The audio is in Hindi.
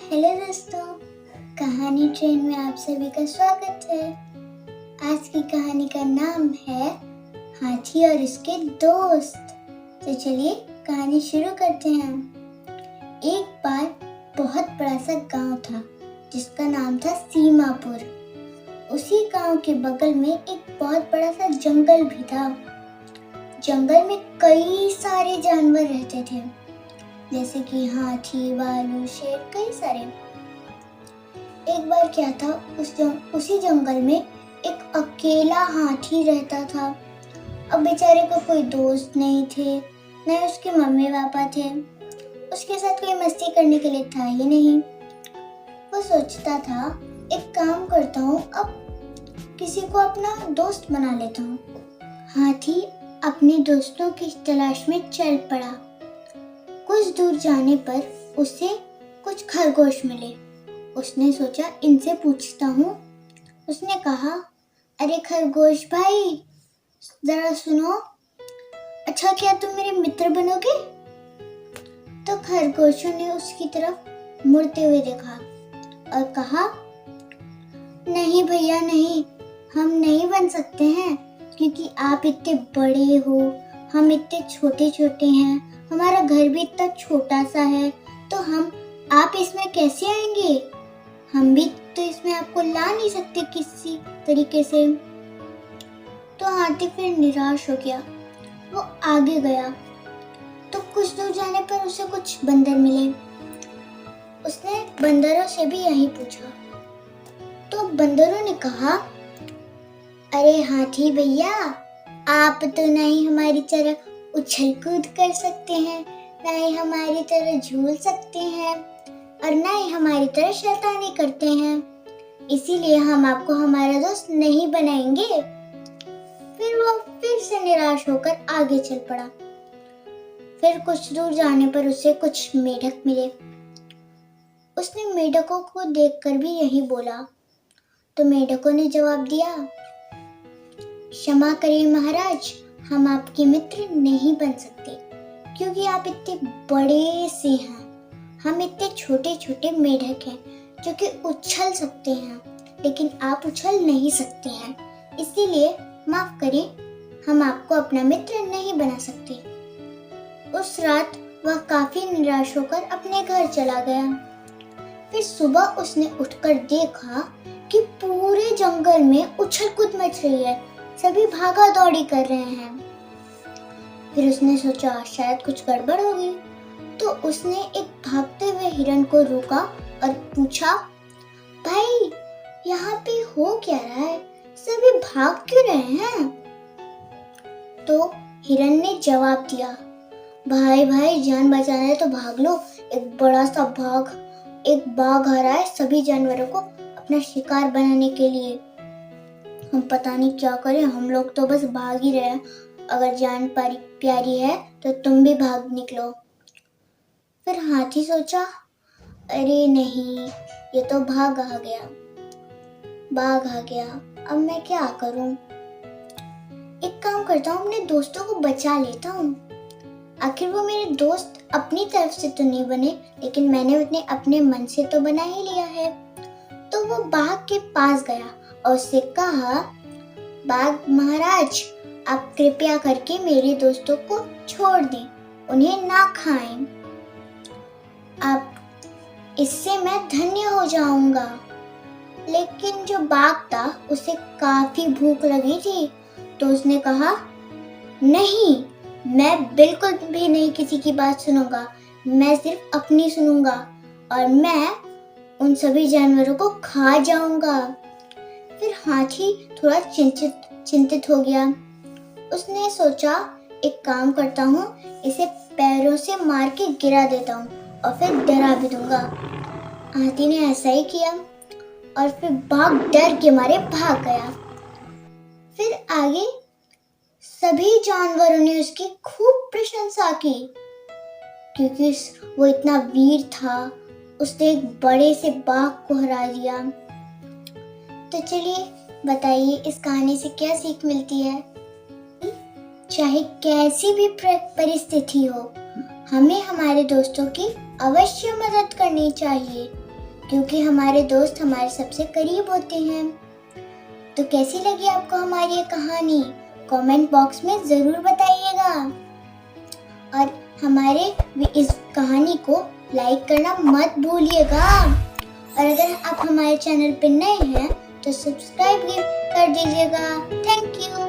हेलो दोस्तों, कहानी ट्रेन में आप सभी का स्वागत है। आज की कहानी का नाम है हाथी और उसके दोस्त। तो चलिए कहानी शुरू करते हैं। एक बार बहुत बड़ा सा गांव था जिसका नाम था सीमापुर। उसी गांव के बगल में एक बहुत बड़ा सा जंगल भी था। जंगल में कई सारे जानवर रहते थे, जैसे कि हाथी, भालू, शेर, कई सारे। एक बार क्या था, उसी जंगल में एक अकेला हाथी रहता था। अब बेचारे को कोई दोस्त नहीं थे, न उसके मम्मी पापा थे। उसके साथ कोई मस्ती करने के लिए था ही नहीं। वो सोचता था, एक काम करता हूँ, अब किसी को अपना दोस्त बना लेता हूँ। हाथी अपने दोस्तों की तलाश में चल पड़ा। कुछ दूर जाने पर उसे कुछ खरगोश मिले। उसने सोचा, इनसे पूछता हूँ। उसने कहा, अरे खरगोश भाई, जरा सुनो, अच्छा क्या तुम मेरे मित्र बनोगे? तो खरगोशों ने उसकी तरफ मुड़ते हुए देखा और कहा, नहीं भैया नहीं, हम नहीं बन सकते हैं, क्योंकि आप इतने बड़े हो, हम इतने छोटे छोटे हैं, हमारा घर भी इतना छोटा सा है, तो आप इसमें कैसे आएंगे? हम भी तो इसमें आपको ला नहीं सकते किसी तरीके से। तो हाथी फिर निराश हो गया। वो आगे गया तो कुछ दूर जाने पर उसे कुछ बंदर मिले। उसने बंदरों से भी यही पूछा। तो बंदरों ने कहा, अरे हाथी भैया, आप तो नहीं हमारी तरह उछल कूद कर सकते हैं, ना ही हमारी तरह झूल सकते हैं, और ना ही हमारी तरह शैतानी करते हैं, इसीलिए हम आपको हमारा दोस्त नहीं बनाएंगे। फिर वो फिर से निराश होकर आगे चल पड़ा। फिर कुछ दूर जाने पर उसे कुछ मेढक मिले। उसने मेढकों को देखकर भी यही बोला। तो मेढकों ने जवाब दिया, क्षमा करिए महाराज, हम आपके मित्र नहीं बन सकते, क्योंकि आप इतने बड़े से हैं। हम इतने छोटे छोटे मेढक हैं जो कि उछल सकते हैं, लेकिन आप उछल नहीं सकते हैं, इसीलिए माफ करें, हम आपको अपना मित्र नहीं बना सकते। उस रात वह काफी निराश होकर अपने घर चला गया। फिर सुबह उसने उठकर देखा कि पूरे जंगल में उछल कूद मच रही है, सभी भागा दौड़ी कर रहे हैं। फिर उसने सोचा, शायद कुछ गड़बड़ होगी। तो उसने एक भागते हुए हिरन को रोका और पूछा, भाई यहाँ पे हो क्या रहा है, सभी भाग क्यों रहे हैं? तो हिरन ने जवाब दिया, भाई भाई, जान बचाना है तो भाग लो, एक बड़ा सा एक बाघ आ रहा है सभी जानवरों को अपना शिकार बनाने के लिए। हम पता नहीं क्या करें, हम लोग तो बस भाग ही रहे हैं। अगर जान प्यारी है तो तुम भी भाग निकलो। फिर हाथी सोचा, अरे नहीं, ये तो बाघ आ गया, अब मैं क्या करूं? एक काम करता हूँ, अपने दोस्तों को बचा लेता हूँ। आखिर वो मेरे दोस्त अपनी तरफ से तो नहीं बने, लेकिन मैंने उन्हें अपने मन से तो बना ही लिया है। तो वो बाघ के पास गया और उससे कहा, बाघ महाराज, आप कृपया करके मेरे दोस्तों को छोड़ दें, उन्हें ना खाएं। आप इससे मैं धन्य हो जाऊंगा। लेकिन जो बाघ था उसे काफी भूख लगी थी, तो उसने कहा, नहीं, मैं बिल्कुल भी नहीं किसी की बात सुनूंगा, मैं सिर्फ अपनी सुनूंगा और मैं उन सभी जानवरों को खा जाऊंगा। फिर हाथी थोड़ा चिंतित हो गया। उसने सोचा, एक काम करता हूँ, इसे पैरों से मार के गिरा देता हूँ और फिर डरा भी दूंगा। हाथी ने ऐसा ही किया और फिर बाघ डर के मारे भाग गया। फिर आगे सभी जानवरों ने उसकी खूब प्रशंसा की, क्योंकि वो इतना वीर था, उसने एक बड़े से बाघ को हरा दिया। तो चलिए बताइए, इस कहानी से क्या सीख मिलती है? चाहे कैसी भी परिस्थिति हो, हमें हमारे दोस्तों की अवश्य मदद करनी चाहिए। क्योंकि हमारे दोस्त हमारे सबसे करीब होते हैं। तो कैसी लगी आपको हमारी ये कहानी? कमेंट बॉक्स में ज़रूर बताइएगा और हमारे इस कहानी को लाइक करना मत भूलिएगा। और अगर आप हमारे चैनल पर नए हैं तो सब्सक्राइब कर दीजिएगा। Thank you.